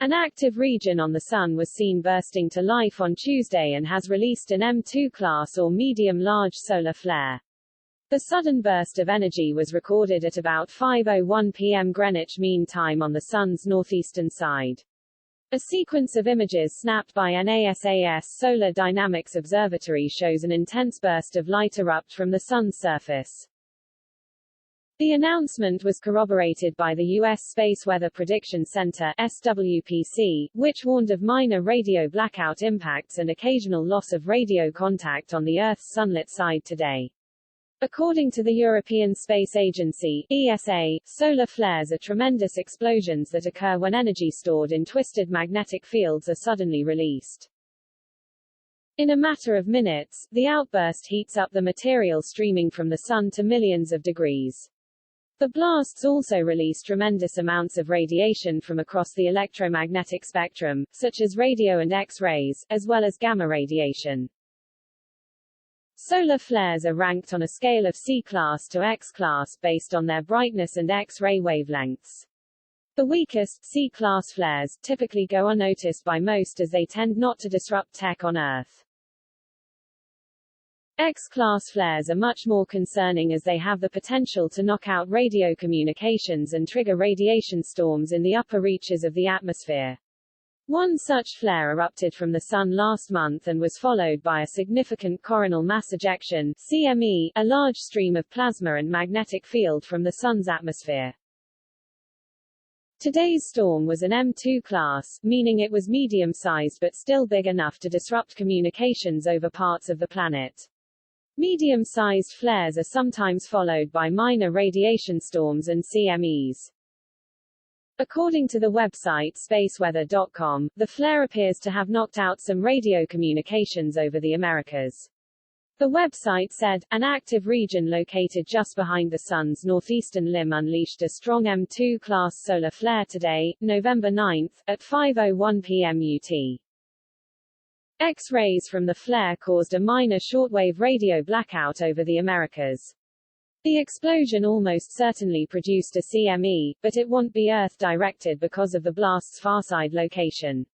An active region on the Sun was seen bursting to life on Tuesday and has released an M2 class or medium-large solar flare. The sudden burst of energy was recorded at about 5:01 p.m. Greenwich Mean Time on the Sun's northeastern side. A sequence of images snapped by NASA's Solar Dynamics Observatory shows an intense burst of light erupt from the Sun's surface. The announcement was corroborated by the U.S. Space Weather Prediction Center (SWPC), which warned of minor radio blackout impacts and occasional loss of radio contact on the Earth's sunlit side today. According to the European Space Agency (ESA), solar flares are tremendous explosions that occur when energy stored in twisted magnetic fields are suddenly released. In a matter of minutes, the outburst heats up the material streaming from the Sun to millions of degrees. The blasts also release tremendous amounts of radiation from across the electromagnetic spectrum, such as radio and X-rays, as well as gamma radiation. Solar flares are ranked on a scale of C-class to X-class based on their brightness and X-ray wavelengths. The weakest, C-class flares, typically go unnoticed by most as they tend not to disrupt tech on Earth. X-class flares are much more concerning as they have the potential to knock out radio communications and trigger radiation storms in the upper reaches of the atmosphere. One such flare erupted from the Sun last month and was followed by a significant coronal mass ejection (CME), a large stream of plasma and magnetic field from the Sun's atmosphere. Today's storm was an M2 class, meaning it was medium-sized but still big enough to disrupt communications over parts of the planet. Medium-sized flares are sometimes followed by minor radiation storms and CMEs. According to the website spaceweather.com, the flare appears to have knocked out some radio communications over the Americas. The website said, an active region located just behind the Sun's northeastern limb unleashed a strong M2 class solar flare today, November 9, at 5:01 p.m. UT. X-rays from the flare caused a minor shortwave radio blackout over the Americas. The explosion almost certainly produced a CME, but it won't be Earth-directed because of the blast's farside location.